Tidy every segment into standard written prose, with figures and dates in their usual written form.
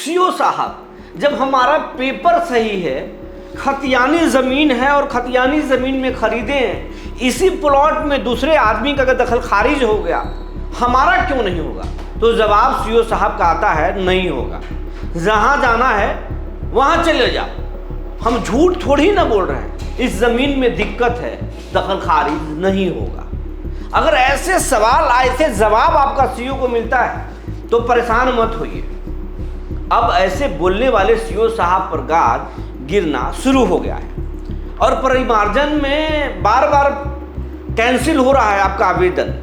CO साहब, जब हमारा पेपर सही है, खतियानी ज़मीन है और खतियानी ज़मीन में ख़रीदे हैं, इसी प्लॉट में दूसरे आदमी का अगर दखल खारिज हो गया, हमारा क्यों नहीं होगा? तो जवाब सीओ साहब का आता है, नहीं होगा। जहाँ जाना है वहाँ चले जाओ, हम झूठ थोड़ी ना बोल रहे हैं। इस ज़मीन में दिक्कत है, दखल खारिज नहीं होगा। अगर ऐसे सवाल, ऐसे जवाब आपका सीओ को मिलता है तो परेशान मत होइए। अब ऐसे बोलने वाले सीओ साहब पर गाज गिरना शुरू हो गया है और परिमार्जन में बार बार कैंसिल हो रहा है आपका आवेदन,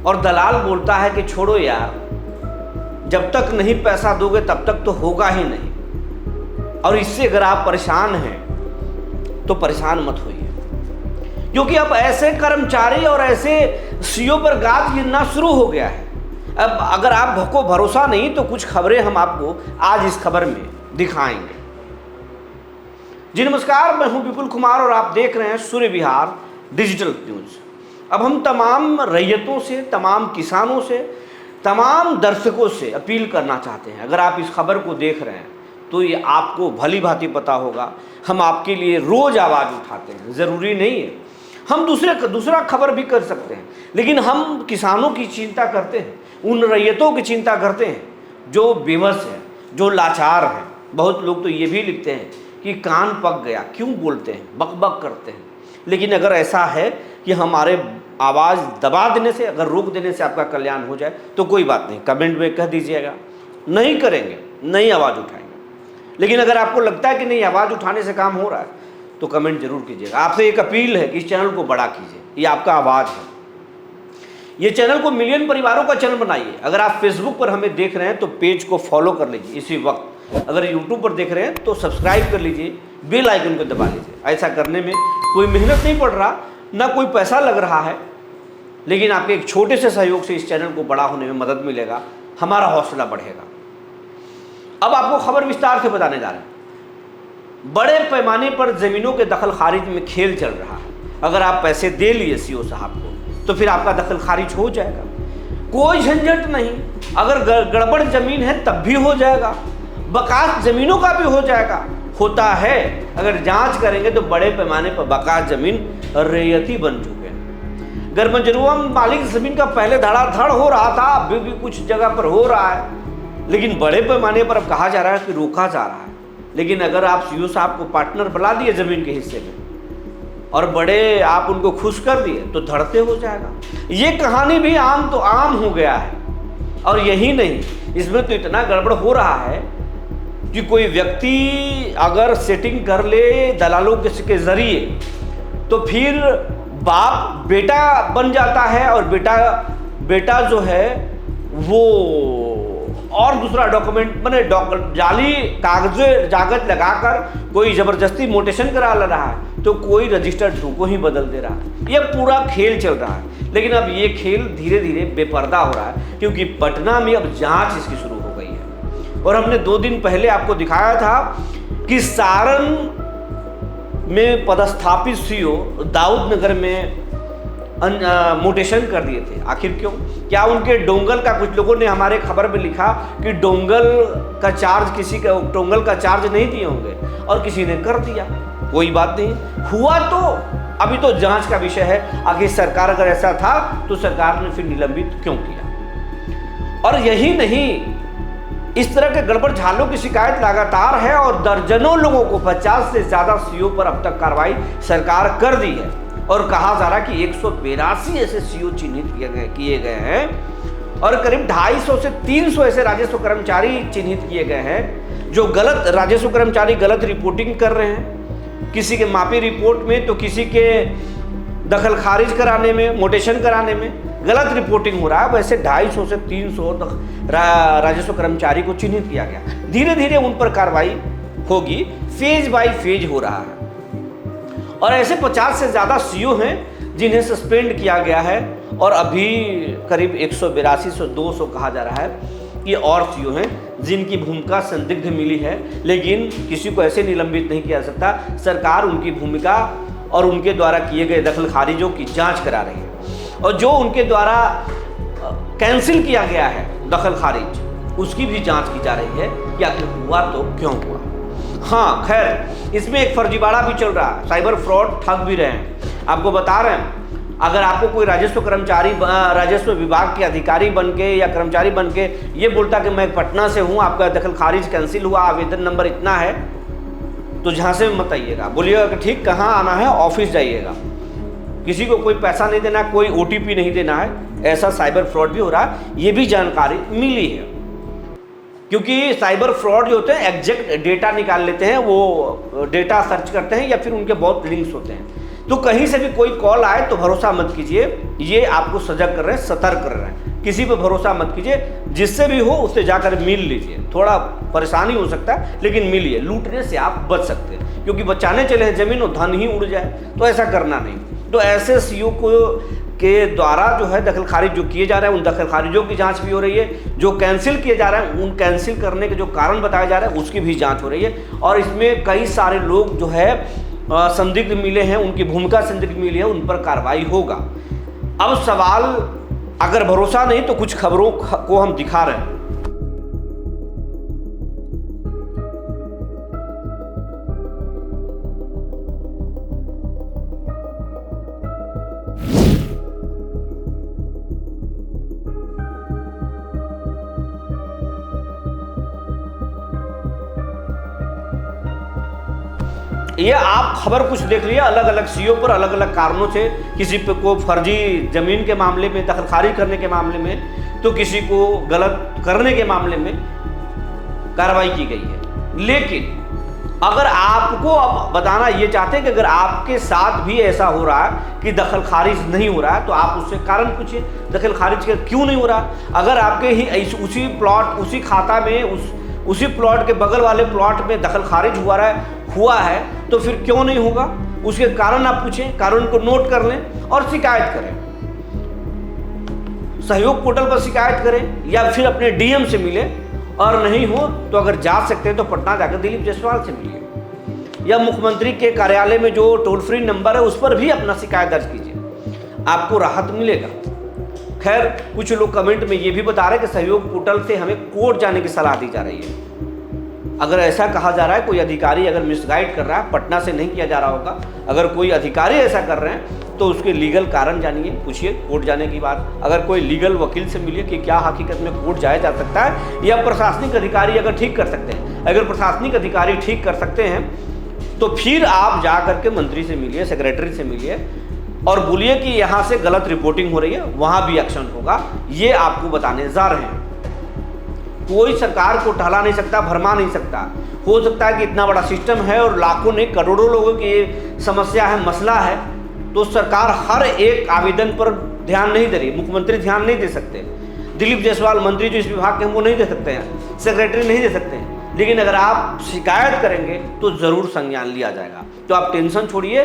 और दलाल बोलता है कि छोड़ो यार, जब तक नहीं पैसा दोगे तब तक तो होगा ही नहीं। और इससे अगर आप परेशान हैं तो परेशान मत होइए, क्योंकि अब ऐसे कर्मचारी और ऐसे सीओ पर गाज गिरना शुरू हो गया है। अब अगर आपको भरोसा नहीं तो कुछ खबरें हम आपको आज इस खबर में दिखाएंगे। जी नमस्कार, मैं हूं विपुल कुमार और आप देख रहे हैं सूर्य विहार डिजिटल न्यूज। अब हम तमाम रैयतों से, तमाम किसानों से, तमाम दर्शकों से अपील करना चाहते हैं, अगर आप इस खबर को देख रहे हैं तो ये आपको भली भांति पता होगा, हम आपके लिए रोज आवाज़ उठाते हैं। ज़रूरी नहीं है हम दूसरा खबर भी कर सकते हैं, लेकिन हम किसानों की चिंता करते हैं, उन रैयतों की चिंता करते हैं जो बेबस हैं, जो लाचार हैं। बहुत लोग तो ये भी लिखते हैं कि कान पक गया, क्यों बोलते हैं, बक बक करते हैं। लेकिन अगर ऐसा है कि हमारे आवाज़ दबा देने से, अगर रोक देने से आपका कल्याण हो जाए तो कोई बात नहीं, कमेंट में कह दीजिएगा। नहीं करेंगे, नहीं आवाज़ उठाएंगे। लेकिन अगर आपको लगता है कि नहीं, आवाज़ उठाने से काम हो रहा है तो कमेंट जरूर कीजिएगा। आपसे एक अपील है कि इस चैनल को बड़ा कीजिए, ये आपका आवाज़ है। ये चैनल को मिलियन परिवारों का चैनल बनाइए। अगर आप फेसबुक पर हमें देख रहे हैं तो पेज को फॉलो कर लीजिए इसी वक्त। अगर यूट्यूब पर देख रहे हैं तो सब्सक्राइब कर लीजिए, बेल आइकन को दबा लीजिए। ऐसा करने में कोई मेहनत नहीं पड़ रहा, ना कोई पैसा लग रहा है, लेकिन आपके एक छोटे से सहयोग से इस चैनल को बड़ा होने में मदद मिलेगा, हमारा हौसला बढ़ेगा। अब आपको खबर विस्तार से बताने जा रहे हैं। बड़े पैमाने पर ज़मीनों के दखल खारिज में खेल चल रहा है। अगर आप पैसे दे लिए सीओ साहब को तो फिर आपका दखल खारिज हो जाएगा, कोई झंझट नहीं। अगर गड़बड़ ज़मीन है तब भी हो जाएगा, बकास ज़मीनों का भी हो जाएगा। होता है, अगर जांच करेंगे तो बड़े पैमाने पर बकास ज़मीन रैयती बन चुके हैं। गरमजरुआ मालिक ज़मीन का पहले धड़ाधड़ हो रहा था, अभी भी कुछ जगह पर हो रहा है, लेकिन बड़े पैमाने पर अब कहा जा रहा है कि रोका जा रहा है। लेकिन अगर आप सीओ साहब को पार्टनर बना दिए ज़मीन के हिस्से में और बड़े आप उनको खुश कर दिए तो धड़ते हो जाएगा। ये कहानी भी आम तो आम हो गया है। और यही नहीं, इसमें तो इतना गड़बड़ हो रहा है कि कोई व्यक्ति अगर सेटिंग कर ले दलालों के जरिए तो फिर बाप बेटा बन जाता है, और बेटा जो है वो और दूसरा डॉक्यूमेंट मैंने जाली कागज लगाकर कोई ज़बरदस्ती मोटेशन करा ले रहा है, तो कोई रजिस्टर्ड टू को ही बदल दे रहा है। ये पूरा खेल चल रहा है। लेकिन अब ये खेल धीरे धीरे बेपर्दा हो रहा है, क्योंकि पटना में अब जांच इसकी शुरू हो गई है। और हमने 2 दिन पहले आपको दिखाया था कि सारण में पदस्थापित सीओ दाऊद नगर में मोटेशन कर दिए थे। आखिर क्यों? क्या उनके डोंगल का, कुछ लोगों ने हमारे खबर में लिखा कि डोंगल का चार्ज नहीं दिए होंगे और किसी ने कर दिया। कोई बात नहीं, हुआ तो अभी तो जांच का विषय है। आखिर सरकार अगर ऐसा था तो सरकार ने फिर निलंबित क्यों किया? और यही नहीं, इस तरह के गड़बड़ झालों की शिकायत लगातार है और दर्जनों लोगों को, 50 से ज़्यादा सीओ पर अब तक कार्रवाई सरकार कर दी है। और कहा जा रहा है कि 182 ऐसे सीओ चिन्हित किए गए हैं और करीब 250 से 300 ऐसे राजस्व कर्मचारी चिन्हित किए गए हैं जो गलत राजस्व कर्मचारी गलत रिपोर्टिंग कर रहे हैं। किसी के मापी रिपोर्ट में तो किसी के दखल खारिज कराने में, मोटेशन कराने में गलत रिपोर्टिंग हो रहा है। वैसे 250 से 300 राजस्व कर्मचारी को चिन्हित किया गया। धीरे धीरे उन पर कार्रवाई होगी, फेज बाय फेज हो रहा है। और ऐसे 50 से ज़्यादा सीओ हैं जिन्हें सस्पेंड किया गया है, और अभी करीब 182 से 200 कहा जा रहा है ये और सीओ हैं जिनकी भूमिका संदिग्ध मिली है। लेकिन किसी को ऐसे निलंबित नहीं किया जा सकता। सरकार उनकी भूमिका और उनके द्वारा किए गए दखल खारिजों की जांच करा रही है, और जो उनके द्वारा कैंसिल किया गया है दखल खारिज, उसकी भी जांच की जा रही है कि आखिर हुआ तो क्यों हुआ। हाँ खैर, इसमें एक फर्जीवाड़ा भी चल रहा है, साइबर फ्रॉड ठग भी रहे हैं। आपको बता रहे हैं, अगर आपको कोई राजस्व विभाग के अधिकारी बन के या कर्मचारी बन के ये बोलता कि मैं पटना से हूँ, आपका दखल खारिज कैंसिल हुआ, आवेदन नंबर इतना है, तो झांसे में मत आइएगा, बोलिएगा कि ठीक कहाँ आना है, ऑफिस जाइएगा। किसी को कोई पैसा नहीं देना, कोई OTP नहीं देना है। ऐसा साइबर फ्रॉड भी हो रहा है, ये भी जानकारी मिली है। क्योंकि साइबर फ्रॉड जो होते हैं एग्जैक्ट डेटा निकाल लेते हैं, वो डेटा सर्च करते हैं या फिर उनके बहुत लिंक्स होते हैं। तो कहीं से भी कोई कॉल आए तो भरोसा मत कीजिए, ये आपको सजग कर रहे हैं, सतर्क कर रहे हैं। किसी पे भरोसा मत कीजिए, जिससे भी हो उससे जाकर मिल लीजिए। थोड़ा परेशानी हो सकता है लेकिन मिलिए, लूटने से आप बच सकते हैं। क्योंकि बचाने चले हैं जमीन और धन ही उड़ जाए, तो ऐसा करना नहीं। तो ऐसे CO के द्वारा जो है दखल खारिज जो किए जा रहे हैं, उन दखल खारिजों की जांच भी हो रही है। जो कैंसिल किए जा रहे हैं, उन कैंसिल करने के जो कारण बताए जा रहे हैं, उसकी भी जांच हो रही है। और इसमें कई सारे लोग जो है संदिग्ध मिले हैं, उनकी भूमिका संदिग्ध मिली है, उन पर कार्रवाई होगा। अब सवाल, अगर भरोसा नहीं तो कुछ खबरों को हम दिखा रहे हैं। ये आप खबर कुछ देख लिए, अलग अलग CO पर अलग अलग कारणों से, किसी पे को फर्जी जमीन के मामले में दखल खारिज करने के मामले में, तो किसी को गलत करने के मामले में कार्रवाई की गई है। लेकिन अगर आपको अब बताना ये चाहते हैं कि अगर आपके साथ भी ऐसा हो रहा है कि दखल खारिज नहीं हो रहा है, तो आप उससे कारण पूछिए, दखल खारिज क्यों नहीं हो रहा। अगर आपके ही उसी प्लॉट, उसी खाता में, उसी प्लॉट के बगल वाले प्लॉट में दखल खारिज हुआ है तो फिर क्यों नहीं होगा, उसके कारण आप पूछें, कारण को नोट कर लें और शिकायत करें। सहयोग पोर्टल पर शिकायत करें या फिर अपने DM से मिले, और नहीं हो तो अगर जा सकते हैं तो पटना जाकर दिलीप जायसवाल से मिलिए, या मुख्यमंत्री के कार्यालय में जो टोल फ्री नंबर है उस पर भी अपना शिकायत दर्ज कीजिए, आपको राहत मिलेगा। खैर, कुछ लोग कमेंट में ये भी बता रहे हैं कि सहयोग पोर्टल से हमें कोर्ट जाने की सलाह दी जा रही है। अगर ऐसा कहा जा रहा है, कोई अधिकारी अगर मिसगाइड कर रहा है, पटना से नहीं किया जा रहा होगा, अगर कोई अधिकारी ऐसा कर रहे हैं तो उसके लीगल कारण जानिए, पूछिए कोर्ट जाने की बात। अगर कोई लीगल वकील से मिलिए कि क्या हकीकत में कोर्ट जाया जा सकता है, या प्रशासनिक अधिकारी अगर ठीक कर सकते हैं। अगर प्रशासनिक अधिकारी ठीक कर सकते हैं तो फिर आप जा करके मंत्री से मिलिए, सेक्रेटरी से मिलिए और बोलिए कि यहाँ से गलत रिपोर्टिंग हो रही है, वहाँ भी एक्शन होगा। ये आपको बताने जा रहे हैं। कोई सरकार को टहला नहीं सकता, भरमा नहीं सकता। हो सकता है कि इतना बड़ा सिस्टम है और लाखों ने, करोड़ों लोगों की ये समस्या है, मसला है, तो सरकार हर एक आवेदन पर ध्यान नहीं दे रही। मुख्यमंत्री ध्यान नहीं दे सकते, दिलीप जायसवाल मंत्री जो इस विभाग के हैं वो नहीं दे सकते हैं, सेक्रेटरी नहीं दे सकते हैं। लेकिन अगर आप शिकायत करेंगे तो ज़रूर संज्ञान लिया जाएगा। तो आप टेंशन छोड़िए,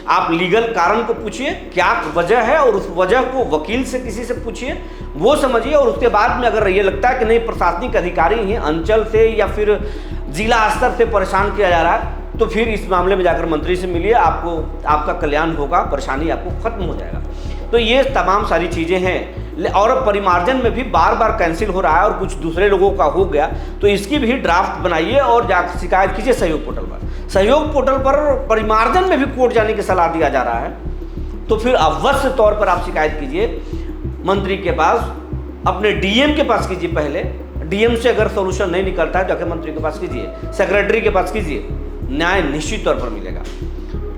आप लीगल कारण को पूछिए क्या वजह है, और उस वजह को वकील से किसी से पूछिए, वो समझिए। और उसके बाद में अगर ये लगता है कि नहीं प्रशासनिक अधिकारी ही अंचल से या फिर जिला स्तर से परेशान किया जा रहा है, तो फिर इस मामले में जाकर मंत्री से मिलिए, आपका कल्याण होगा, परेशानी आपको खत्म हो जाएगा। तो ये तमाम सारी चीज़ें हैं। और परिमार्जन में भी बार बार कैंसिल हो रहा है और कुछ दूसरे लोगों का हो गया, तो इसकी भी ड्राफ्ट बनाइए और जाकर शिकायत कीजिए सहयोग पोर्टल पर। सहयोग पोर्टल पर परिमार्जन में भी कोर्ट जाने की सलाह दिया जा रहा है, तो फिर अवश्य तौर पर आप शिकायत कीजिए मंत्री के पास, अपने DM के पास कीजिए। पहले DM से अगर सोल्यूशन नहीं निकलता है जाकर मंत्री के पास कीजिए, सेक्रेटरी के पास कीजिए, न्याय निश्चित तौर पर मिलेगा।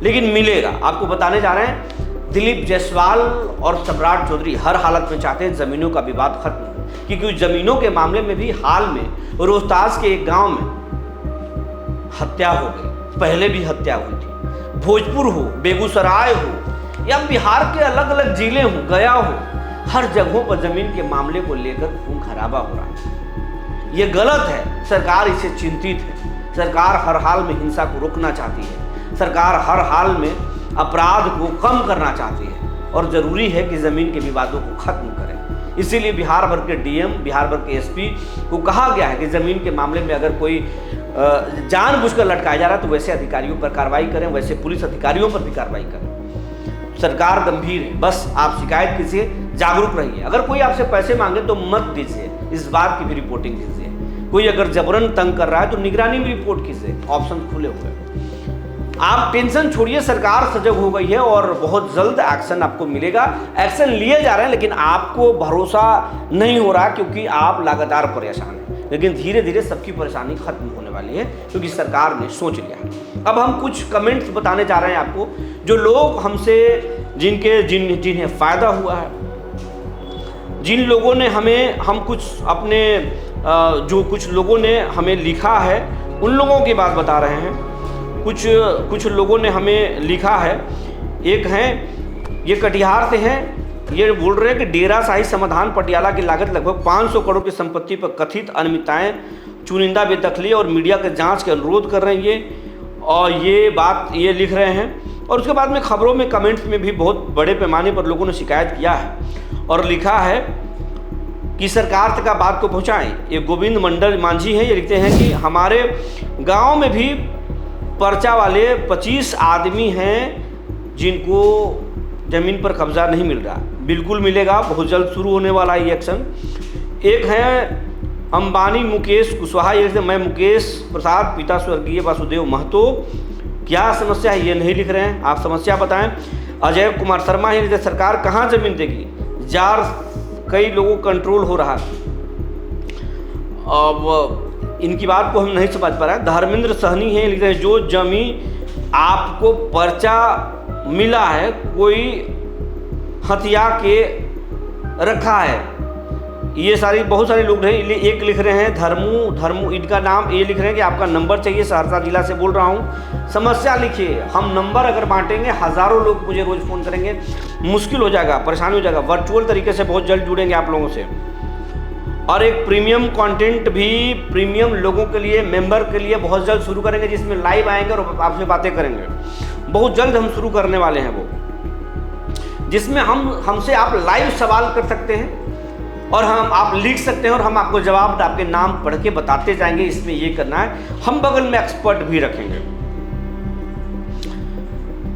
लेकिन मिलेगा, आपको बताने जा रहे हैं, दिलीप जायसवाल और सम्राट चौधरी हर हालत में चाहते हैं ज़मीनों का विवाद खत्म हो, क्योंकि ज़मीनों के मामले में भी हाल में रोहतास के एक गांव में हत्या हो गई, पहले भी हत्या हुई थी। भोजपुर हो, बेगूसराय हो या बिहार के अलग अलग जिले हो, गया हो, हर जगहों पर ज़मीन के मामले को लेकर खून खराबा हो रहा है। ये गलत है, सरकार इससे चिंतित है। सरकार हर हाल में हिंसा को रोकना चाहती है, सरकार हर हाल में अपराध को कम करना चाहती है, और ज़रूरी है कि ज़मीन के विवादों को खत्म करें। इसीलिए बिहार भर के DM, बिहार भर के SP को कहा गया है कि ज़मीन के मामले में अगर कोई जानबूझकर लटकाया जा रहा है तो वैसे अधिकारियों पर कार्रवाई करें, वैसे पुलिस अधिकारियों पर भी कार्रवाई करें। सरकार गंभीर है, बस आप शिकायत कीजिए, जागरूक रहिए। अगर कोई आपसे पैसे मांगे तो मत दीजिए, इस बात की भी रिपोर्टिंग कीजिए। कोई अगर जबरन तंग कर रहा है तो निगरानी में रिपोर्ट कीजिए, ऑप्शन खुले हुए हैं। आप टेंशन छोड़िए, सरकार सजग हो गई है और बहुत जल्द एक्शन आपको मिलेगा। एक्शन लिए जा रहे हैं, लेकिन आपको भरोसा नहीं हो रहा क्योंकि आप लगातार परेशान हैं। लेकिन धीरे धीरे सबकी परेशानी खत्म होने वाली है क्योंकि सरकार ने सोच लिया है। अब हम कुछ कमेंट्स बताने जा रहे हैं आपको, जो लोग हमसे जिन्हें फ़ायदा हुआ है, जिन लोगों ने हम कुछ अपने जो कुछ लोगों ने हमें लिखा है उन लोगों की बात बता रहे हैं। कुछ लोगों ने हमें लिखा है, एक हैं ये कटिहार से हैं, ये बोल रहे हैं कि डेरा शाही समाधान पटियाला की लागत लगभग 500 करोड़ की संपत्ति पर कथित अनियमितताएं, चुनिंदा बेदखली और मीडिया के जांच के अनुरोध कर रहे हैं ये, और ये बात ये लिख रहे हैं। और उसके बाद में खबरों में कमेंट्स में भी बहुत बड़े पैमाने पर लोगों ने शिकायत किया है और लिखा है कि सरकार तक बात को पहुँचाएँ। ये गोविंद मंडल मांझी हैं, ये लिखते हैं कि हमारे गाँव में भी पर्चा वाले 25 आदमी हैं जिनको ज़मीन पर कब्जा नहीं मिल रहा। बिल्कुल मिलेगा, बहुत जल्द शुरू होने वाला है ये एक्शन। एक है अंबानी मुकेश कुशवाहा, ये मैं मुकेश प्रसाद पिता स्वर्गीय वासुदेव महतो, क्या समस्या है ये नहीं लिख रहे हैं, आप समस्या बताएं। अजय कुमार शर्मा है, सरकार कहाँ ज़मीन देगी, जार कई लोगों कंट्रोल हो रहा है। अब इनकी बात को हम नहीं समझ पा रहे हैं। धर्मेंद्र सहनी है, लिख रहे हैं जो जमीन आपको पर्चा मिला है कोई हथिया के रखा है, ये बहुत सारे लोग हैं। एक लिख रहे हैं धर्मू इनका नाम, ये लिख रहे हैं कि आपका नंबर चाहिए, सहरसा जिला से बोल रहा हूँ, समस्या लिखिए। हम नंबर अगर बांटेंगे हज़ारों लोग मुझे रोज़ फ़ोन करेंगे, मुश्किल हो जाएगा, परेशानी हो जाएगा। वर्चुअल तरीके से बहुत जल्द जुड़ेंगे आप लोगों से। और एक प्रीमियम कंटेंट भी प्रीमियम लोगों के लिए, मेंबर के लिए बहुत जल्द शुरू करेंगे, जिसमें लाइव आएंगे और आपसे बातें करेंगे। बहुत जल्द हम शुरू करने वाले हैं वो, जिसमें हमसे आप लाइव सवाल कर सकते हैं और आप लिख सकते हैं और हम आपको जवाब आपके नाम पढ़ के बताते जाएंगे, इसमें ये करना है। हम बगल में एक्सपर्ट भी रखेंगे।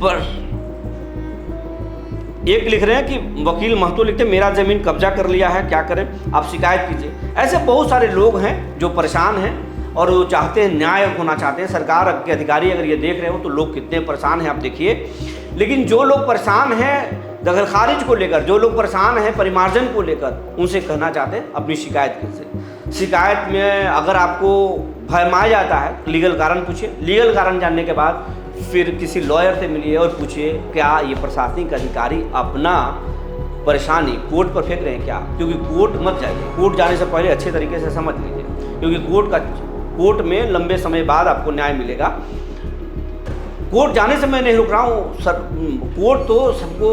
पर एक लिख रहे हैं कि वकील महतो लिखते हैं मेरा ज़मीन कब्जा कर लिया है, क्या करें, आप शिकायत कीजिए। ऐसे बहुत सारे लोग हैं जो परेशान हैं और वो चाहते हैं, न्याय होना चाहते हैं। सरकार के अधिकारी अगर ये देख रहे हो तो लोग कितने परेशान हैं आप देखिए। लेकिन जो लोग परेशान हैं दखल खारिज को लेकर, जो लोग परेशान हैं परिमार्जन को लेकर, उनसे कहना चाहते हैं अपनी शिकायत कीजिए। शिकायत में अगर आपको भरमाया जाता है लीगल कारण पूछिए, लीगल कारण जानने के बाद फिर किसी लॉयर से मिलिए और पूछिए क्या ये प्रशासनिक अधिकारी अपना परेशानी कोर्ट पर फेंक रहे हैं क्या, क्योंकि कोर्ट मत जाइए, कोर्ट जाने से पहले अच्छे तरीके से समझ लीजिए, क्योंकि कोर्ट में लंबे समय बाद आपको न्याय मिलेगा। कोर्ट जाने से मैं नहीं रुक रहा हूँ, कोर्ट तो सबको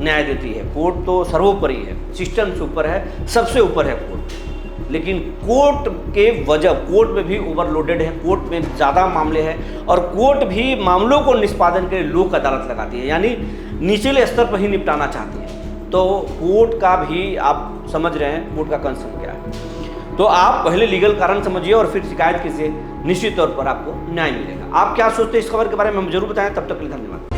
न्याय देती है, कोर्ट तो सर्वोपरि है, सिस्टम से ऊपर है, सबसे ऊपर है कोर्ट। लेकिन कोर्ट के वजह, कोर्ट में भी ओवरलोडेड है, कोर्ट में ज़्यादा मामले हैं और कोर्ट भी मामलों को निष्पादन के लिए लोक अदालत लगाती है, यानी निचले स्तर पर ही निपटाना चाहती है। तो कोर्ट का भी आप समझ रहे हैं कोर्ट का कंसर्न क्या है। तो आप पहले लीगल कारण समझिए और फिर शिकायत कीजिए, निश्चित तौर पर आपको न्याय मिलेगा। आप क्या सोचते हैं इस खबर के बारे में हम जरूर बताएं। तब तक के लिए धन्यवाद।